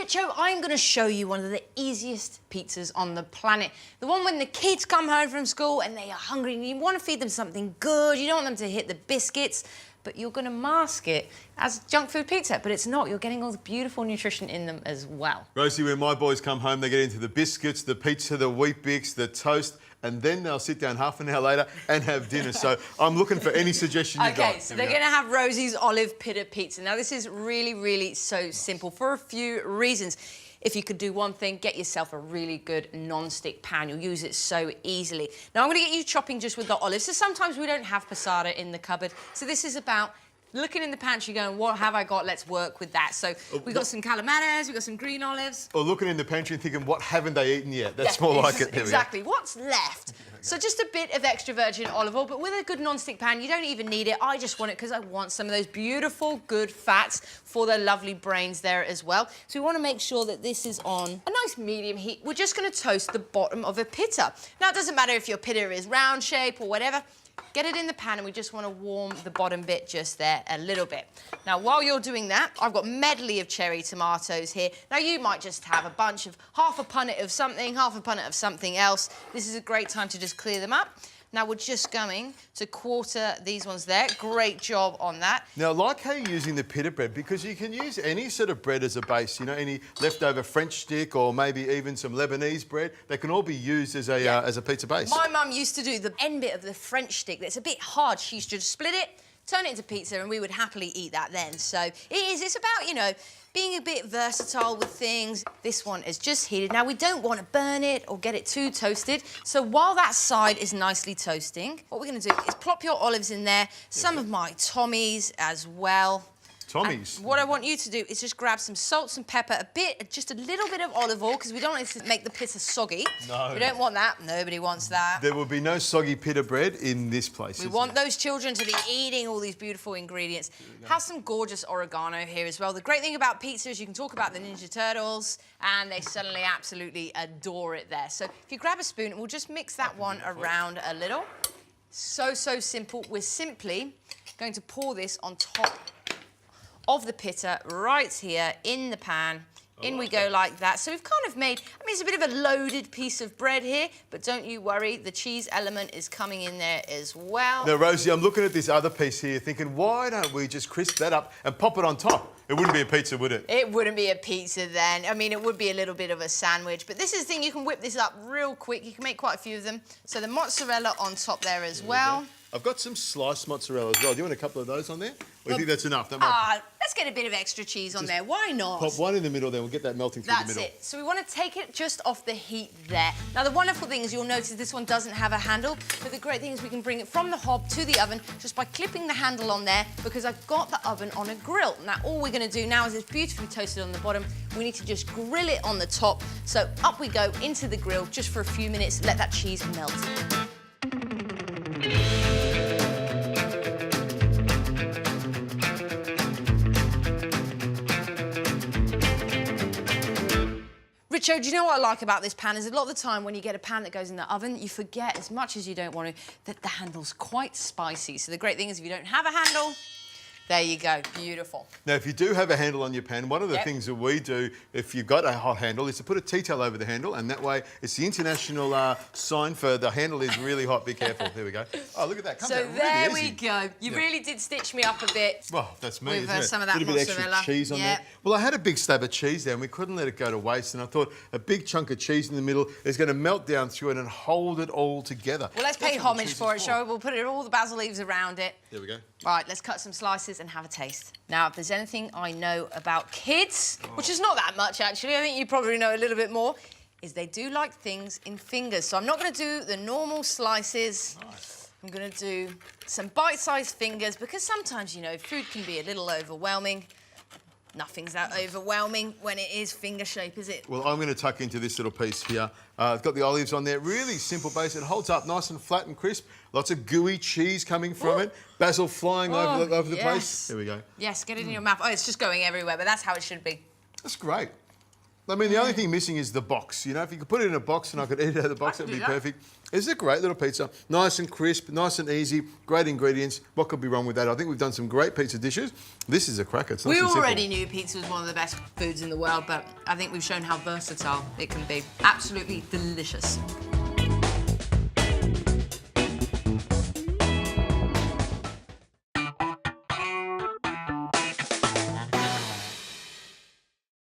Richo, I'm going to show you one of the easiest pizzas on the planet. The one when the kids come home from school and they are hungry and you want to feed them something good. You don't want them to hit the biscuits, but you're going to mask it as junk food pizza. But it's not. You're getting all the beautiful nutrition in them as well. Rosie, when my boys come home, they get into the biscuits, the pizza, the Wheat Bix, the toast, and then they'll sit down half an hour later and have dinner. So I'm looking for any suggestion you've got. Okay, so they're going to have Rosie's olive pita pizza. Now, this is really, really so simple for a few reasons. If you could do one thing, get yourself a really good non-stick pan. You'll use it so easily. Now, I'm going to get you chopping just with the olives. So sometimes we don't have passata in the cupboard. So this is about looking in the pantry going, what have I got? Let's work with that. So we've got some calamares, we've got some green olives. Or looking in the pantry and thinking, what haven't they eaten yet? That's more like it. There Exactly. What's left? So just a bit of extra virgin olive oil, but with a good non-stick pan, you don't even need it. I just want it because I want some of those beautiful, good fats for the lovely brains there as well. So we want to make sure that this is on a nice medium heat. We're just going to toast the bottom of a pita. Now, it doesn't matter if your pita is round shape or whatever. Get it in the pan and we just want to warm the bottom bit just there a little bit. Now, while you're doing that, I've got a medley of cherry tomatoes here. Now, you might just have a bunch of half a punnet of something, half a punnet of something else. This is a great time to just clear them up. Now, we're just going to quarter these ones there. Great job on that. Now, I like how you're using the pita bread because you can use any sort of bread as a base, you know, any leftover French stick or maybe even some Lebanese bread. They can all be used as a pizza base. My mum used to do the end bit of the French stick that's a bit hard. She used to just split it, turn it into pizza, and we would happily eat that then. So it's about, you know, being a bit versatile with things. This one is just heated. Now, we don't want to burn it or get it too toasted. So while that side is nicely toasting, what we're going to do is plop your olives in there, some of my Tommy's as well. Tommy's? And what I want you to do is just grab some salt, some pepper, just a little bit of olive oil, because we don't want it to make the pita soggy. No. We don't want that. Nobody wants that. There will be no soggy pita bread in this place. We want those children to be eating all these beautiful ingredients. Have some gorgeous oregano here as well. The great thing about pizza is you can talk about the Ninja Turtles and they suddenly absolutely adore it there. So if you grab a spoon, we'll just mix that one around a little. So simple. We're simply going to pour this on top of the pita right here in the pan. In we go like that. So we've kind of made, I mean, it's a bit of a loaded piece of bread here, but don't you worry, the cheese element is coming in there as well. Now, Rosie, I'm looking at this other piece here thinking, why don't we just crisp that up and pop it on top? It wouldn't be a pizza, would it? It wouldn't be a pizza then. I mean, it would be a little bit of a sandwich, but this is the thing, you can whip this up real quick. You can make quite a few of them. So the mozzarella on top there as well. I've got some sliced mozzarella as well. Do you want a couple of those on there? Or do you think that's enough? Let's get a bit of extra cheese on there. Why not? Pop one in the middle, then we'll get that melting through the middle. That's it. So we want to take it just off the heat there. Now, the wonderful thing is you'll notice this one doesn't have a handle, but the great thing is we can bring it from the hob to the oven just by clipping the handle on there, because I've got the oven on a grill. Now, all we're going to do now is it's beautifully toasted on the bottom. We need to just grill it on the top. So up we go into the grill just for a few minutes, let that cheese melt. Richo, do you know what I like about this pan is a lot of the time when you get a pan that goes in the oven, you forget, as much as you don't want to, that the handle's quite spicy. So the great thing is if you don't have a handle, there you go, beautiful. Now, if you do have a handle on your pan, one of the things that we do, if you've got a hot handle, is to put a tea towel over the handle, and that way it's the international sign for the handle is really hot. Be careful. There we go. Oh, look at that. So there we go. You really did stitch me up a bit. Well, that's me, with isn't it? some of that little bit mozzarella. Extra cheese on there. Well, I had a big slab of cheese there, and we couldn't let it go to waste, and I thought a big chunk of cheese in the middle is going to melt down through it and hold it all together. Well, let's pay homage for it, shall we? We'll put all the basil leaves around it. There we go. Right, let's cut some slices and have a taste. Now, if there's anything I know about kids, which is not that much, actually, I think you probably know a little bit more, is they do like things in fingers. So I'm not going to do the normal slices. Nice. I'm going to do some bite-sized fingers, because sometimes, you know, food can be a little overwhelming. Nothing's that overwhelming when it is finger shape, is it? Well, I'm going to tuck into this little piece here. I've got the olives on there. Really simple base. It holds up nice and flat and crisp. Lots of gooey cheese coming from it. Basil flying over the place. There we go. Yes, get it in your mouth. Oh, it's just going everywhere, but that's how it should be. That's great. I mean, the only thing missing is the box. You know, if you could put it in a box and I could eat it out of the box, that'd be perfect. It's a great little pizza. Nice and crisp, nice and easy, great ingredients. What could be wrong with that? I think we've done some great pizza dishes. This is a cracker. It's nice We and simple. already knew pizza was one of the best foods in the world, but I think we've shown how versatile it can be. Absolutely delicious.